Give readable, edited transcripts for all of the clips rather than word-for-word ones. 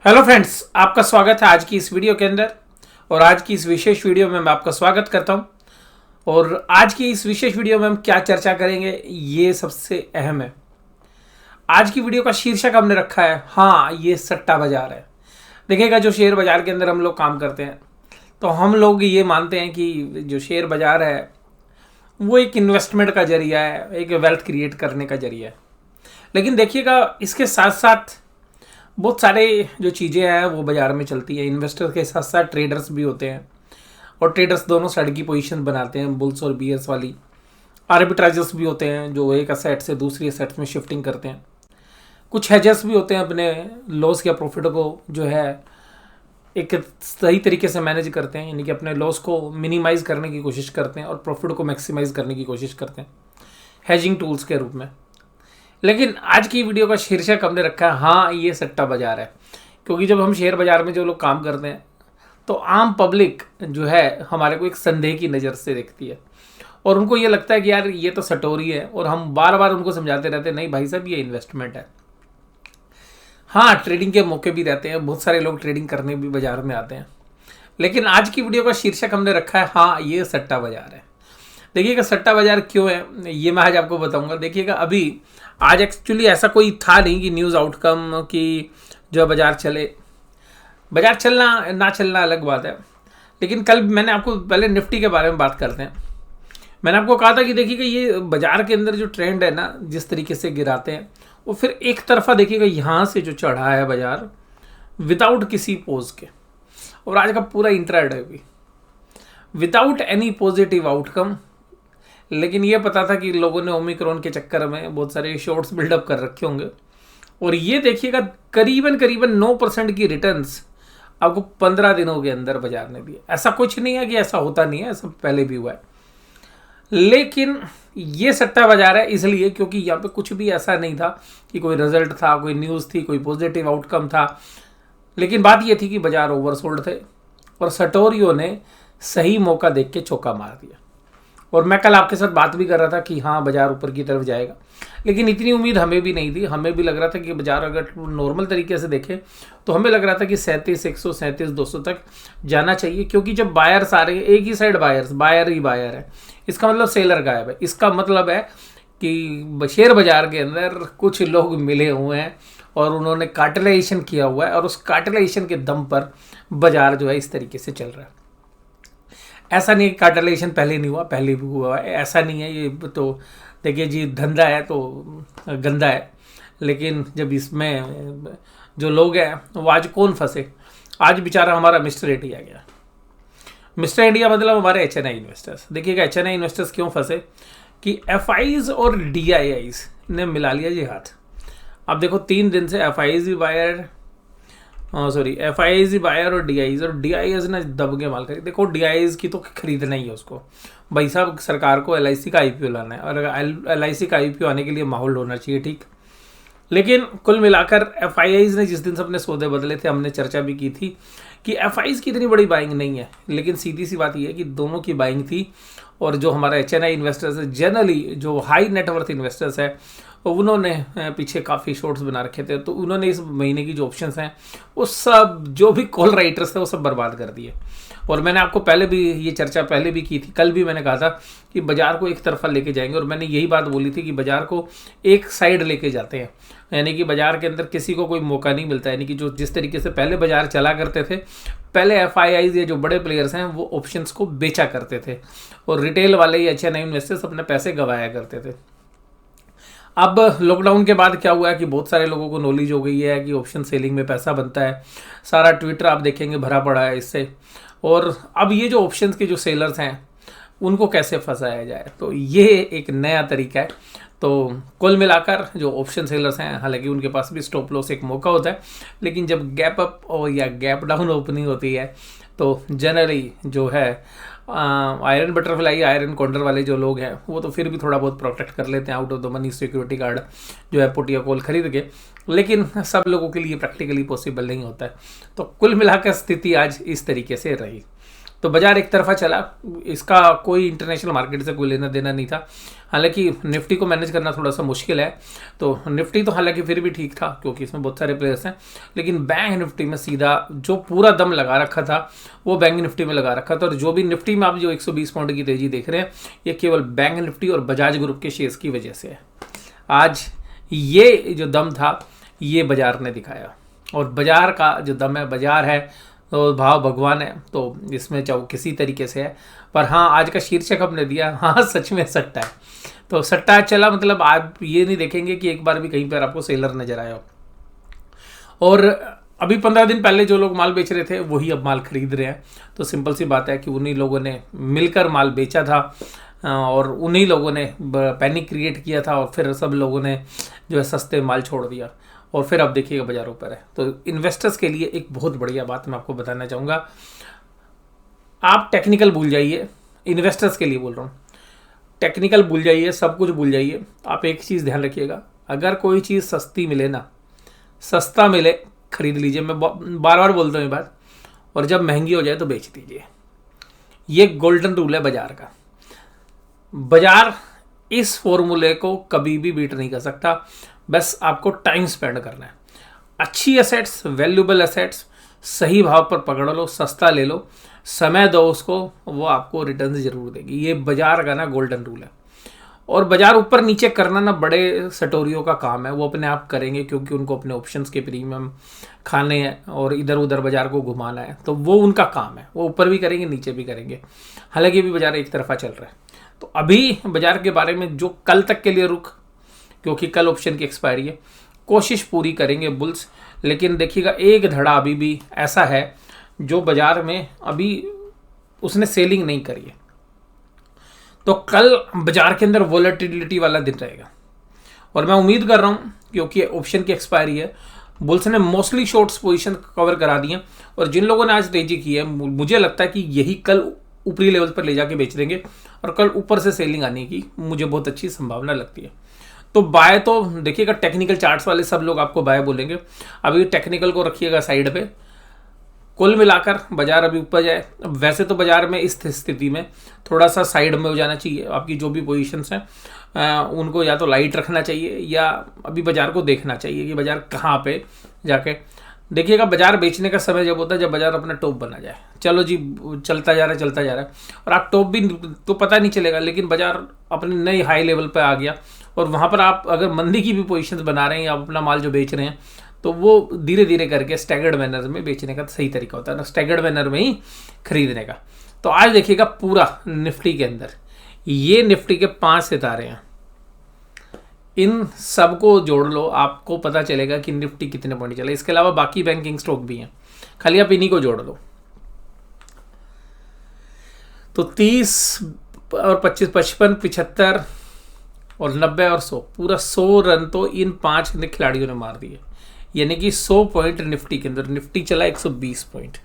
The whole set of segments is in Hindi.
हेलो फ्रेंड्स, आपका स्वागत है आज की इस वीडियो के अंदर। और आज की इस विशेष वीडियो में मैं आपका स्वागत करता हूं। और आज की इस विशेष वीडियो में हम क्या चर्चा करेंगे ये सबसे अहम है। आज की वीडियो का शीर्षक हमने रखा है, हाँ ये सट्टा बाजार है। देखिएगा, जो शेयर बाजार के अंदर हम लोग काम करते हैं तो हम लोग ये मानते हैं कि जो शेयर बाजार है वो एक इन्वेस्टमेंट का जरिया है, एक वेल्थ क्रिएट करने का जरिया है। लेकिन देखिएगा, इसके साथ साथ बहुत सारे जो चीज़ें हैं वो बाज़ार में चलती है। इन्वेस्टर के साथ साथ ट्रेडर्स भी होते हैं और ट्रेडर्स दोनों साइड की पोजीशन बनाते हैं, बुल्स और बियर्स वाली। आर्बिट्राजर्स भी होते हैं जो एक असेट से दूसरी असेट्स में शिफ्टिंग करते हैं। कुछ हेजर्स भी होते हैं, अपने लॉस या प्रॉफिट को जो है एक सही तरीके से मैनेज करते हैं, यानी कि अपने लॉस को मिनिमाइज़ करने की कोशिश करते हैं और प्रॉफिट को मैक्सिमाइज़ करने की कोशिश करते हैं हेजिंग टूल्स के रूप में। लेकिन आज की वीडियो का शीर्षक हमने रखा है, हाँ ये सट्टा बाजार है। क्योंकि जब हम शेयर बाजार में जो लोग काम करते हैं तो आम पब्लिक जो है हमारे को एक संदेह की नज़र से देखती है और उनको ये लगता है कि यार ये तो सटोरी है। और हम बार बार उनको समझाते रहते हैं, नहीं भाई साहब ये इन्वेस्टमेंट है। हाँ, ट्रेडिंग के मौके भी रहते हैं, बहुत सारे लोग ट्रेडिंग करने भी बाजार में आते हैं। लेकिन आज की वीडियो का शीर्षक हमने रखा है, हाँ ये सट्टा बाजार है। देखिएगा, सट्टा बाजार क्यों है ये मैं आज आपको बताऊंगा। देखिएगा, अभी आज एक्चुअली ऐसा कोई था नहीं कि न्यूज़ आउटकम कि जो बाजार चले। बाजार चलना ना चलना अलग बात है। लेकिन कल मैंने आपको, पहले निफ्टी के बारे में बात करते हैं। मैंने आपको कहा था कि देखिएगा, ये बाजार के अंदर जो ट्रेंड है ना, जिस तरीके से गिराते हैं वो फिर एक तरफा देखिएगा यहाँ से जो चढ़ा है बाजार विदाउट किसी पोज के। और आज का पूरा इंट्राडे भी विदाउट एनी पॉजिटिव आउटकम। लेकिन ये पता था कि लोगों ने ओमिक्रॉन के चक्कर में बहुत सारे शॉर्ट्स बिल्डअप कर रखे होंगे। और ये देखिएगा, करीबन करीबन 9% की रिटर्न्स आपको 15 दिनों के अंदर बाजार ने दिए। ऐसा कुछ नहीं है कि ऐसा होता नहीं है, ऐसा पहले भी हुआ है। लेकिन ये सट्टा बाजार है इसलिए क्योंकि यहाँ पे कुछ भी ऐसा नहीं था कि कोई रिजल्ट था, कोई न्यूज़ थी, कोई पॉजिटिव आउटकम था। लेकिन बात ये थी कि बाजार ओवरसोल्ड थे और सटोरियों ने सही मौका देख के चौका मार दिया। और मैं कल आपके साथ बात भी कर रहा था कि हाँ बाजार ऊपर की तरफ जाएगा, लेकिन इतनी उम्मीद हमें भी नहीं थी। हमें भी लग रहा था कि बाजार अगर नॉर्मल तरीके से देखें तो हमें लग रहा था कि 37,100 37,200 तक जाना चाहिए। क्योंकि जब बायर्स आ रहे हैं, एक ही साइड बायर ही बायर है, इसका मतलब सेलर गायब है। इसका मतलब है कि शेयर बाजार के अंदर कुछ लोग मिले हुए हैं और उन्होंने कार्टेलाइजेशन किया हुआ है और उस कार्टेलाइजेशन के दम पर बाजार जो है इस तरीके से चल रहा है। ऐसा नहीं है कार्टेलाइजेशन पहले नहीं हुआ, पहले भी हुआ है, ऐसा नहीं है। ये तो देखिए जी, धंधा है तो गंदा है। लेकिन जब इसमें जो लोग हैं वो आज कौन फंसे, आज बेचारा हमारा मिस्टर इंडिया गया। मिस्टर इंडिया मतलब हमारे HNI इन्वेस्टर्स। देखिएगा, HNI इन्वेस्टर्स क्यों फंसे कि FIs और DIIs ने मिला लिया जी हाथ। अब देखो, 3 दिन से FIs भी बायर, FIs ही बायर और DIs ने दब के माल खरीद। देखो, DIs की तो खरीदना ही है उसको भाई साहब। सरकार को LIC का IPO लाना है और LIC का IPO आने के लिए माहौल होना चाहिए, ठीक। लेकिन कुल मिलाकर FIs ने जिस दिन से अपने सौदे बदले थे, हमने चर्चा भी की थी कि FIs की इतनी बड़ी बाइंग नहीं है। लेकिन सीधी सी बात यह है कि दोनों की बाइंग थी। और जो हमारा HNI इन्वेस्टर्स है, जनरली जो हाई नेटवर्थ इन्वेस्टर्स है, उन्होंने पीछे काफ़ी शॉर्ट्स बना रखे थे। तो उन्होंने इस महीने की जो ऑप्शंस हैं वो सब, जो भी कॉल राइटर्स थे वो सब बर्बाद कर दिए। और मैंने आपको पहले भी ये चर्चा पहले भी की थी, कल भी मैंने कहा था कि बाजार को एक तरफा लेके जाएंगे। और मैंने यही बात बोली थी कि बाजार को एक साइड लेके जाते हैं, यानी कि बाजार के अंदर किसी को कोई मौका नहीं मिलता। यानी कि जो जिस तरीके से पहले बाजार चला करते थे, पहले FIs ये जो बड़े प्लेयर्स हैं वो ऑप्शंस को बेचा करते थे और रिटेल वाले या HNI इन्वेस्टर्स अपने पैसे गंवाया करते थे। अब लॉकडाउन के बाद क्या हुआ है कि बहुत सारे लोगों को नॉलेज हो गई है कि ऑप्शन सेलिंग में पैसा बनता है। सारा ट्विटर आप देखेंगे भरा पड़ा है इससे। और अब ये जो ऑप्शंस के जो सेलर्स हैं उनको कैसे फंसाया जाए, तो ये एक नया तरीका है। तो कुल मिलाकर जो ऑप्शन सेलर्स हैं, हालांकि उनके पास भी स्टॉप लॉस एक मौका होता है, लेकिन जब गैप अप और या गैप डाउन ओपनिंग होती है तो जनरली जो है आयरन बटरफ्लाई, आयरन कॉन्डर वाले जो लोग हैं वो तो फिर भी थोड़ा बहुत प्रोटेक्ट कर लेते हैं out of the money, security guard जो है पुट या कॉल खरीद के। लेकिन सब लोगों के लिए प्रैक्टिकली पॉसिबल नहीं होता है। तो कुल मिलाकर स्थिति आज इस तरीके से रही। तो बाजार एक तरफा चला, इसका कोई इंटरनेशनल मार्केट से कोई लेना देना नहीं था। हालांकि निफ्टी को मैनेज करना थोड़ा सा मुश्किल है, तो निफ्टी तो हालांकि फिर भी ठीक था क्योंकि इसमें बहुत सारे प्लेयर्स हैं, लेकिन बैंक निफ्टी में सीधा जो पूरा दम लगा रखा था वो बैंक निफ्टी में लगा रखा था। और जो भी निफ्टी में आप जो 120 पॉइंट की तेजी देख रहे हैं ये केवल बैंक निफ्टी और बजाज ग्रुप के शेयर्स की वजह से है। आज ये जो दम था ये बाजार ने दिखाया, और बाजार का जो दम है, बाजार है तो भाव भगवान है, तो इसमें चाहे किसी तरीके से है। पर हाँ, आज का शीर्षक हमने दिया, हाँ सच में सट्टा है। तो सट्टा चला, मतलब आप ये नहीं देखेंगे कि एक बार भी कहीं पर आपको सेलर नजर आया हो। और अभी 15 दिन पहले जो लोग माल बेच रहे थे वही अब माल खरीद रहे हैं। तो सिंपल सी बात है कि उन्हीं लोगों ने मिलकर माल बेचा था और उन्हीं लोगों ने पैनिक क्रिएट किया था, और फिर सब लोगों ने जो है सस्ते माल छोड़ दिया, और फिर अब देखिएगा बाजारों पर है। तो इन्वेस्टर्स के लिए एक बहुत बढ़िया बात मैं आपको बताना चाहूँगा, आप टेक्निकल भूल जाइए। इन्वेस्टर्स के लिए बोल रहा हूँ, टेक्निकल भूल जाइए, सब कुछ भूल जाइए। आप एक चीज़ ध्यान रखिएगा, अगर कोई चीज़ सस्ती मिले ना, सस्ता मिले खरीद लीजिए। मैं बार बार बोलता हूँ ये बात, और जब महंगी हो जाए तो बेच दीजिए। ये गोल्डन रूल है बाजार का। बाजार इस फॉर्मूले को कभी भी बीट नहीं कर सकता, बस आपको टाइम स्पेंड करना है। अच्छी एसेट्स, वैल्यूएबल एसेट्स सही भाव पर पकड़ लो, सस्ता ले लो, समय दो उसको, वो आपको रिटर्न जरूर देगी। ये बाजार का ना गोल्डन रूल है। और बाजार ऊपर नीचे करना ना बड़े सटोरियों का काम है, वो अपने आप करेंगे क्योंकि उनको अपने ऑप्शंस के प्रीमियम खाने हैं और इधर उधर बाजार को घुमाना है, तो वो उनका काम है। वो ऊपर भी करेंगे, नीचे भी करेंगे। हालांकि अभी बाजार एक तरफा चल रहा है। तो अभी बाजार के बारे में जो कल तक के लिए रुक, क्योंकि कल ऑप्शन की एक्सपायरी है, कोशिश पूरी करेंगे बुल्स। लेकिन देखिएगा एक धड़ा अभी भी ऐसा है जो बाजार में अभी उसने सेलिंग नहीं करी है। तो कल बाजार के अंदर वोलेटिलिटी वाला दिन रहेगा, और मैं उम्मीद कर रहा हूं क्योंकि ऑप्शन की एक्सपायरी है, बुल्स ने मोस्टली शॉर्ट्स पोजीशन कवर करा दी है। और जिन लोगों ने आज तेजी की है, मुझे लगता है कि यही कल ऊपरी लेवल पर ले जाके बेच देंगे, और कल ऊपर से सेलिंग आने की मुझे बहुत अच्छी संभावना लगती है। तो बाय तो देखिएगा, टेक्निकल चार्ट्स वाले सब लोग आपको बाय बोलेंगे। अभी टेक्निकल को रखिएगा साइड पे। कुल मिलाकर बाजार अभी ऊपर जाए, वैसे तो बाजार में इस स्थिति में थोड़ा सा साइड में हो जाना चाहिए। आपकी जो भी पोजीशंस हैं उनको या तो लाइट रखना चाहिए, या अभी बाजार को देखना चाहिए कि बाजार कहाँ पे जाके। देखिएगा बाजार बेचने का समय जब होता है जब बाजार अपना टॉप बना जाए। चलो जी, चलता जा रहा है, चलता जा रहा है, और आप टॉप भी तो पता नहीं चलेगा, लेकिन बाजार अपने नए हाई लेवल पे आ गया, और वहाँ पर आप अगर मंदी की भी पोजीशंस बना रहे हैं या अपना माल जो बेच रहे हैं, तो वो धीरे धीरे करके स्टैगर्ड मैनर में बेचने का सही तरीका होता है ना, स्टैगर्ड मैनर में ही खरीदने का। तो आज देखिएगा पूरा निफ्टी के अंदर ये निफ्टी के 5 सितारे हैं, इन सबको जोड़ लो, आपको पता चलेगा कि निफ्टी कितने पॉइंट चला। इसके अलावा बाकी बैंकिंग स्टॉक भी हैं, खाली आप इन्हीं को जोड़ लो। तो 30 और 25, 55, 75 और 90 और 100, पूरा 100 रन तो इन 5 खिलाड़ियों ने मार दिए। यानी कि 100 पॉइंट निफ्टी के अंदर, निफ्टी चला 120 पॉइंट।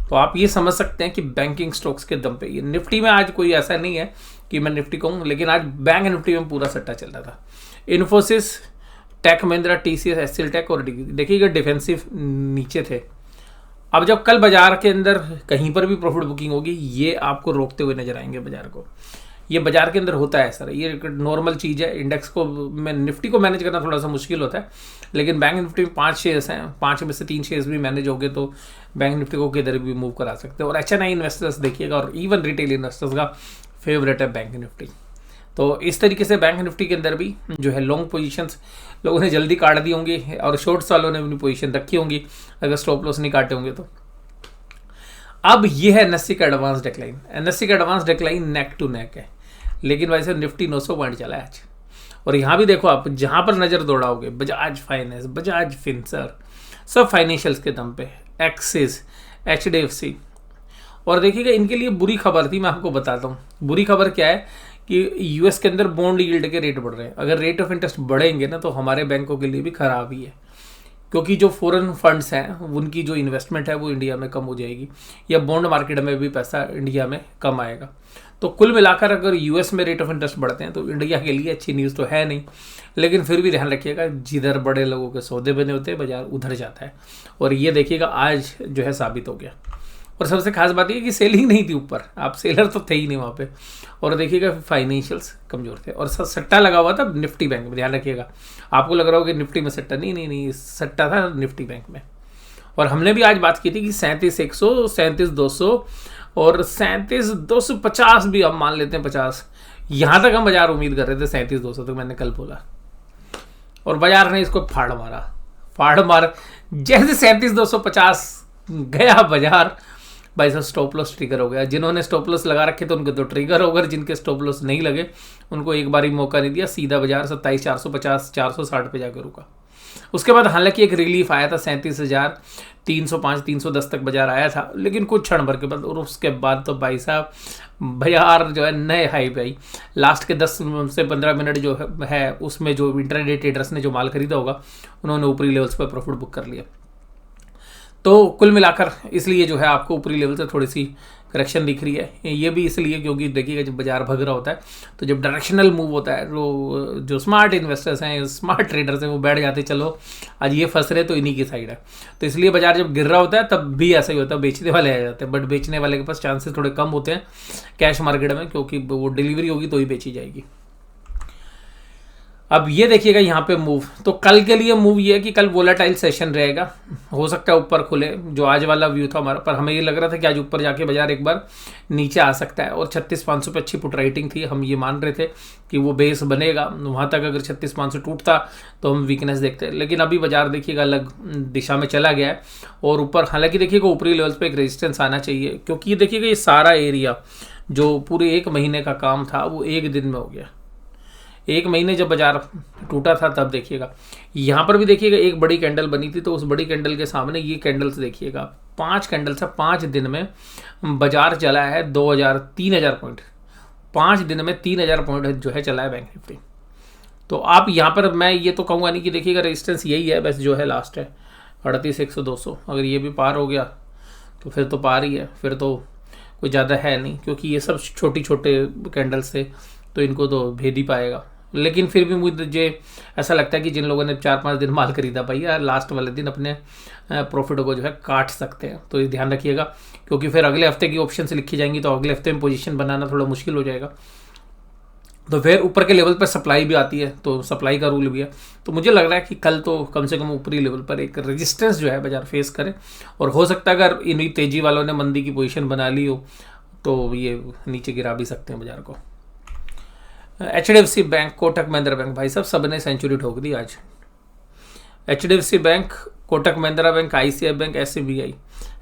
तो आप ये समझ सकते हैं कि बैंकिंग स्टॉक्स के दम पे ये निफ्टी में आज कोई ऐसा नहीं है कि मैं निफ्टी कहूँ, लेकिन आज बैंक निफ्टी में पूरा सट्टा चल रहा था। इन्फोसिस, टेक महिंद्रा, टीसीएस, एचसीएल टेक और देखिएगा डिफेंसिव नीचे थे। अब जब कल बाजार के अंदर कहीं पर भी प्रॉफिट बुकिंग होगी, ये आपको रोकते हुए नजर आएंगे बाजार को। ये बाजार के अंदर होता है सर, ये नॉर्मल चीज़ है। इंडेक्स को मैं निफ्टी को मैनेज करना थोड़ा सा मुश्किल होता है, लेकिन बैंक निफ्टी में 5 शेयर्स हैं, 5 में से 3 शेयर्स भी मैनेज हो गए तो बैंक निफ्टी को किधर भी मूव करा सकते हैं। और HNI इन्वेस्टर्स देखिएगा, और इवन रिटेल इन्वेस्टर्स का फेवरेट है बैंक निफ्टी। तो इस तरीके से बैंक निफ्टी के अंदर भी जो है लॉन्ग पोजीशंस लोगों ने जल्दी काट दी होंगी, और शॉर्ट्स वालों ने अपनी पोजीशन रखी होंगी अगर स्टॉप लॉस नहीं काटे होंगे तो। अब ये है NSE का एडवांस डिक्लाइन। NSE का advance decline neck to neck है, लेकिन वैसे निफ्टी 900 पॉइंट चला है आज। और यहाँ भी देखो, आप जहाँ पर नज़र दौड़ाओगे, बजाज फाइनेंस, बजाज फिनसर, सब फाइनेंशियल्स के दम पे, एक्सिस, HDFC। और देखिएगा इनके लिए बुरी खबर थी, मैं आपको बताता हूँ। बुरी खबर क्या है कि यूएस के अंदर बॉन्ड यील्ड के रेट बढ़ रहे हैं। अगर रेट ऑफ इंटरेस्ट बढ़ेंगे ना तो हमारे बैंकों के लिए भी खराब ही है, क्योंकि जो फॉरेन फंड्स हैं उनकी जो इन्वेस्टमेंट है वो इंडिया में कम हो जाएगी, या बॉन्ड मार्केट में भी पैसा इंडिया में कम आएगा। तो कुल मिलाकर अगर यूएस में रेट ऑफ इंटरेस्ट बढ़ते हैं तो इंडिया के लिए अच्छी न्यूज़ तो है नहीं, लेकिन फिर भी ध्यान रखिएगा, जिधर बड़े लोगों के सौदे बने होते हैं बाजार उधर जाता है। और ये देखिएगा आज जो है साबित हो गया। और सबसे खास बात ये कि सेलिंग नहीं थी ऊपर, आप सेलर तो थे ही नहीं वहाँ पे। और देखिएगा फाइनेंशियल्स कमजोर थे और सट्टा लगा हुआ था निफ्टी बैंक में, ध्यान रखिएगा। आपको लग रहा होगा कि निफ्टी में सट्टा, नहीं नहीं नहीं, सट्टा था निफ्टी बैंक में। और हमने भी आज बात की थी कि 37,100, 37,200 और 37,250 भी हम मान लेते हैं, 50 यहाँ तक हम बाजार उम्मीद कर रहे थे, 37,200 तक मैंने कल बोला। और बाजार ने इसको फाड़ मार जैसे 37,250 गया बाजार, भाई साहब स्टॉप लॉस ट्रिगर हो गया। जिन्होंने स्टॉप लॉस लगा रखे थे उनके तो ट्रिगर होगा, जिनके स्टॉप लॉस नहीं लगे उनको एक बार ही मौका नहीं दिया, सीधा बाजार 27,450 460 पे जाकर रुका। उसके बाद हालांकि एक रिलीफ आया था, 37,305 310 तक बाजार आया था, लेकिन कुछ क्षण भर के बाद। और उसके बाद तो भाई साहब बाजार जो है नए हाई पे आई। लास्ट के 10 से 15 मिनट जो है उसमें जो इंट्राडे ट्रेडर्स ने जो माल खरीदा होगा उन्होंने ऊपरी लेवल्स पर प्रॉफिट बुक कर लिया। तो कुल मिलाकर इसलिए जो है आपको ऊपरी लेवल से थोड़ी सी करेक्शन दिख रही है। ये भी इसलिए क्योंकि देखिएगा जब बाजार भग रहा होता है तो जब डायरेक्शनल मूव होता है तो जो स्मार्ट इन्वेस्टर्स हैं, स्मार्ट ट्रेडर्स हैं, वो बैठ जाते चलो आज ये फंस रहे तो इन्हीं की साइड है। तो इसलिए बाजार जब गिर रहा होता है तब भी ऐसा ही होता है, बेचने वाले आ जाते हैं, बट बेचने वाले के पास चांसेस थोड़े कम होते हैं कैश मार्केट में, क्योंकि वो डिलीवरी होगी तो ही बेची जाएगी। अब ये देखिएगा यहाँ पे मूव, तो कल के लिए मूव ये है कि कल वोलेटाइल सेशन रहेगा, हो सकता है ऊपर खुले, जो आज वाला व्यू था हमारा, पर हमें ये लग रहा था कि आज ऊपर जाके बाजार एक बार नीचे आ सकता है। और 36,500 पे अच्छी पुट राइटिंग थी, हम ये मान रहे थे कि वो बेस बनेगा वहाँ तक। अगर 36,500 टूटता तो हम वीकनेस देखते, लेकिन अभी बाजार देखिएगा अलग दिशा में चला गया है और ऊपर। हालांकि देखिएगा ऊपरी लेवल्स पे एक रेजिस्टेंस आना चाहिए, क्योंकि ये देखिएगा ये सारा एरिया जो पूरे 1 महीने का काम था वो 1 दिन में हो गया। 1 महीने जब बाजार टूटा था तब देखिएगा यहाँ पर भी देखिएगा एक बड़ी कैंडल बनी थी, तो उस बड़ी कैंडल के सामने ये कैंडल्स देखिएगा 5 कैंडल से 5 दिन में बाजार चला है 3,000 पॉइंट। 5 दिन में 3,000 पॉइंट जो है चला है बैंक निफ्टी। तो आप यहाँ पर मैं ये तो कहूँगा नहीं कि देखिएगा रेजिस्टेंस यही है बस जो है लास्ट है 38,100 200, अगर ये भी पार हो गया तो फिर तो पार ही है, फिर तो कोई ज़्यादा है नहीं, क्योंकि ये सब छोटे कैंडल्स थे तो इनको तो भेद ही पाएगा। लेकिन फिर भी मुझे ऐसा लगता है कि जिन लोगों ने 4-5 दिन माल खरीदा भाई यार, लास्ट वाले दिन अपने प्रॉफिट को जो है काट सकते हैं, तो ये ध्यान रखिएगा, क्योंकि फिर अगले हफ्ते की ऑप्शन से लिखी जाएंगी तो अगले हफ्ते में पोजीशन बनाना थोड़ा मुश्किल हो जाएगा। तो फिर ऊपर के लेवल पर सप्लाई भी आती है, तो सप्लाई का रूल भी है। तो मुझे लग रहा है कि कल तो कम से कम ऊपरी लेवल पर एक रेजिस्टेंस जो है बाजार फेस करे, और हो सकता है अगर इन्हीं तेजी वालों ने मंदी की पोजीशन बना ली हो तो ये नीचे गिरा भी सकते हैं बाजार को। HDFC bank, Kotak Mahindra bank, भाई साहब सब ने सेंचुरी ठोक दी आज। HDFC bank, Kotak Mahindra bank, ICICI bank, SBI,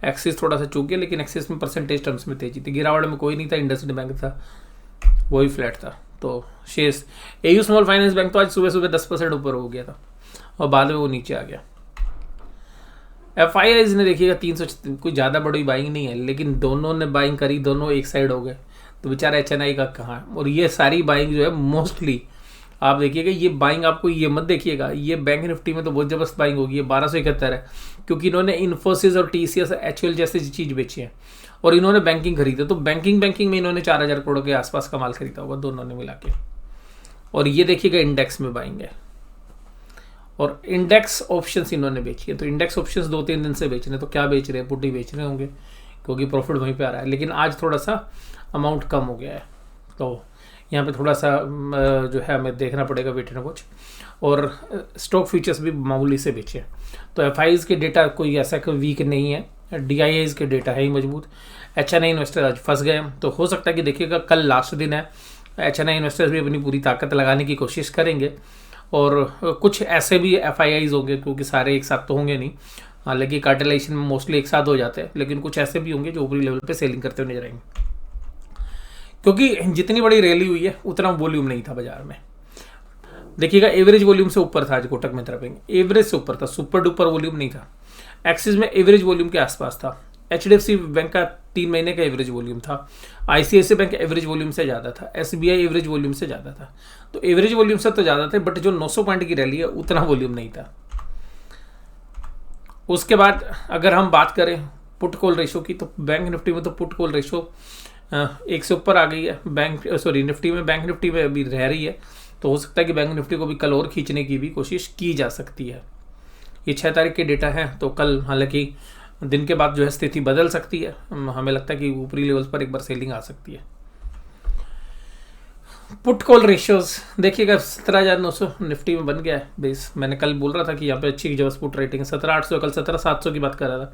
axis थोड़ा सा चूक गया, लेकिन एक्सिस में परसेंटेज टर्म्स में तेजी थी। गिरावट में कोई नहीं था, इंडसइंड बैंक था वही फ्लैट था। तो शेष AU स्मॉल फाइनेंस बैंक तो आज सुबह सुबह 10% ऊपर हो गया था और बाद में वो नीचे आ गया। FIIs ने देखिएगा 300, कोई ज़्यादा बड़ी बाइंग नहीं है, लेकिन दोनों ने बाइंग करी, दोनों एक साइड हो गए, तो बेचारा HNI का कहाँ है। और ये सारी बाइंग जो है मोस्टली आप देखिएगा, ये बाइंग आपको ये मत देखिएगा, ये बैंक निफ्टी में तो बहुत जबरदस्त बाइंग होगी, ये 1271 है, क्योंकि इन्होंने इन्फोसिस और TCS HUL जैसी चीज़ बेची है और इन्होंने बैंकिंग खरीदी, तो बैंकिंग में इन्होंने 4,000 करोड़ के आसपास का माल खरीदा होगा दोनों ने मिला के। और ये देखिएगा इंडेक्स में बाइंग है और इंडेक्स ऑप्शंस इन्होंने बेची है, तो इंडेक्स ऑप्शंस 2-3 दिन से बेच रहे हैं, तो क्या बेच रहे हैं, पुट ही बेच रहे होंगे, क्योंकि प्रॉफिट वहीं पे आ रहा है। लेकिन आज थोड़ा सा अमाउंट कम हो गया है, तो यहाँ पे थोड़ा सा जो है हमें देखना पड़ेगा वेट एंड वॉच। और स्टॉक फ्यूचर्स भी मामूली से बेचे हैं। तो FIIs के डेटा कोई ऐसा कोई वीक नहीं है, DIIs के डेटा है ही मजबूत। HNI इन्वेस्टर आज फंस गए, तो हो सकता है कि देखिएगा कल लास्ट दिन है, HNI इन्वेस्टर्स भी अपनी पूरी ताकत लगाने की कोशिश करेंगे। और कुछ ऐसे भी FIIs होंगे, क्योंकि सारे एक साथ तो होंगे नहीं, हालांकि कार्टेलाइजेशन में मोस्टली एक साथ हो जाते हैं, लेकिन कुछ ऐसे भी होंगे जो ऊपरी लेवल पे सेलिंग करते हुए नजर आएंगे, क्योंकि जितनी बड़ी रैली हुई है उतना वॉल्यूम नहीं था बाजार में। देखिएगा एवरेज वॉल्यूम से ऊपर था आज कोटक महिंद्रा बैंक, एवरेज से ऊपर था, सुपर डुपर वॉल्यूम नहीं था। एक्सिस में एवरेज वॉल्यूम के आसपास था। HDFC बैंक का 3 महीने का एवरेज वॉल्यूम था। ICICI बैंक एवरेज वॉल्यूम से ज़्यादा था। SBI एवरेज वॉल्यूम से ज़्यादा था। तो एवरेज वॉल्यूम से तो ज़्यादा थे, बट जो 900 पॉइंट की रैली है उतना वॉल्यूम नहीं था। उसके बाद अगर हम बात करें पुट कॉल रेशो की, तो बैंक निफ्टी में तो पुट कॉल रेशो 1 से ऊपर आ गई है। निफ्टी में, बैंक निफ्टी में अभी रह रही है, तो हो सकता है कि बैंक निफ्टी को भी कल और खींचने की भी कोशिश की जा सकती है। ये 6 तारीख के डेटा हैं, तो कल हालांकि दिन के बाद जो है स्थिति बदल सकती है। हमें लगता है कि ऊपरी लेवल्स पर एक बार सेलिंग आ सकती है। पुट कॉल रेशियोज देखिएगा 17,900 निफ्टी में बन गया है बेस। मैंने कल बोल रहा था कि यहाँ पे अच्छी जबरदस्त पुट रेटिंग है 17,800, कल 17,700 की बात कर रहा था।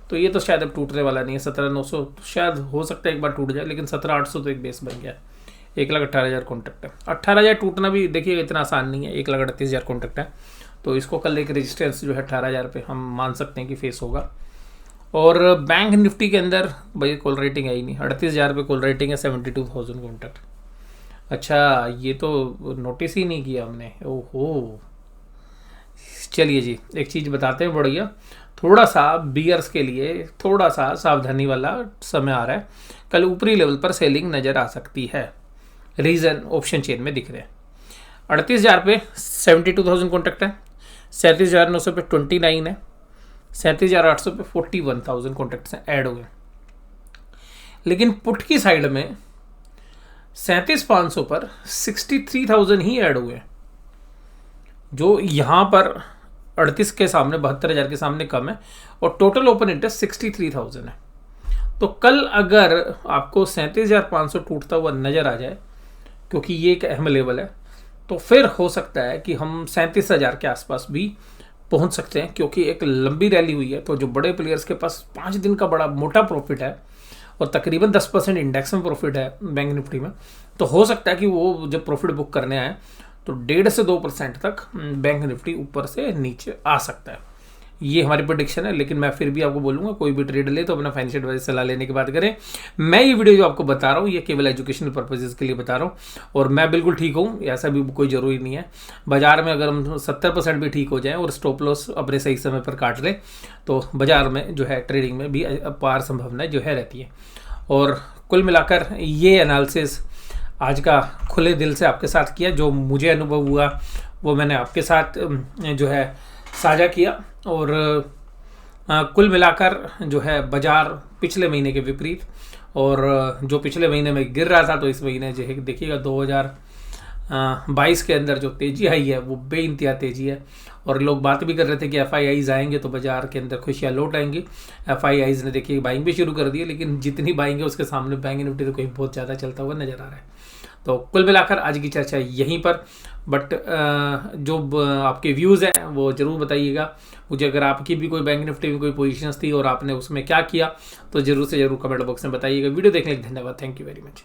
तो ये तो शायद अब टूटने वाला नहीं है। 17,900 तो शायद हो सकता है एक बार टूट जाए, लेकिन 17,800 तो एक बेस बन गया है। 1,18,000 कॉन्ट्रैक्ट है। 18,000 टूटना भी देखिएगा इतना आसान नहीं है। 1,38,000 कॉन्ट्रैक्ट है, तो इसको कल एक रेजिस्टेंस जो है 18,000 पे हम मान सकते हैं कि फेस होगा। और बैंक निफ्टी के अंदर भाई कॉल रेटिंग है ही नहीं। 38,000 पे कॉल रेटिंग है, 72,000 कॉन्ट्रैक्ट। अच्छा, ये तो नोटिस ही नहीं किया हमने। ओहो, चलिए जी एक चीज़ बताते हैं बढ़िया। थोड़ा सा बियर्स के लिए थोड़ा सा सावधानी वाला समय आ रहा है। कल ऊपरी लेवल पर सेलिंग नज़र आ सकती है। रीज़न ऑप्शन चेन में दिख रहे हैं। 38,000 पे 72,000 कॉन्ट्रैक्ट है, 37,900 पे 29 है, 37,800 पे 41,000 कॉन्ट्रैक्ट्स हैं ऐड हुए। लेकिन पुट की साइड में 37,500 पर 63,000 ही ऐड हुए, जो यहाँ पर 38 के सामने 72,000 के सामने कम है। और टोटल ओपन इंटरेस्ट 63,000 है। तो कल अगर आपको 37,500 टूटता हुआ नजर आ जाए, क्योंकि ये एक अहम लेवल है, तो फिर हो सकता है कि हम 37,000 के आसपास भी पहुंच सकते हैं, क्योंकि एक लंबी रैली हुई है। तो जो बड़े प्लेयर्स के पास 5 दिन का बड़ा मोटा प्रॉफिट है और तकरीबन 10% इंडेक्स में प्रॉफिट है बैंक निफ्टी में, तो हो सकता है कि वो जब प्रॉफिट बुक करने आए तो 1.5 से 2% तक बैंक निफ्टी ऊपर से नीचे आ सकता है। ये हमारी प्रेडिक्शन है, लेकिन मैं फिर भी आपको बोलूंगा कोई भी ट्रेड ले तो अपना फाइनेंशियल एडवाइस सलाह लेने की बात करें। मैं ये वीडियो जो आपको बता रहा हूँ ये केवल एजुकेशनल पर्पजेस के लिए बता रहा हूँ, और मैं बिल्कुल ठीक हूँ ऐसा भी कोई ज़रूरी नहीं है। बाजार में अगर हम 70% भी ठीक हो जाएँ और स्टॉप लॉस अपने सही समय पर काट लें, तो बाजार में जो है ट्रेडिंग में भी अपार संभावनाएं जो है रहती है। और कुल मिलाकर ये एनालिसिस आज का खुले दिल से आपके साथ किया। जो मुझे अनुभव हुआ वो मैंने आपके साथ जो है साझा किया। और कुल मिलाकर जो है बाजार पिछले महीने के विपरीत, और जो पिछले महीने में गिर रहा था, तो इस महीने जो है देखिएगा 2022 के अंदर जो तेज़ी आई है वो बेइंतहा तेज़ी है। और लोग बात भी कर रहे थे कि FIIs आएंगे तो बाजार के अंदर खुशियाँ लौट आएंगी। FIIs ने देखिए बाइंग भी शुरू कर दी है, लेकिन जितनी बाइंग है उसके सामने बैंक निफ्टी तो कहीं बहुत ज़्यादा चलता हुआ नज़र आ रहा है। तो कुल मिलाकर आज की चर्चा यहीं पर। बट जो आपके व्यूज़ हैं वो ज़रूर बताइएगा मुझे। अगर आपकी भी कोई बैंक निफ्टी में कोई पोजीशंस थी और आपने उसमें क्या किया, तो ज़रूर से ज़रूर कमेंट बॉक्स में बताइएगा। वीडियो देखने के लिए धन्यवाद। Thank you very much.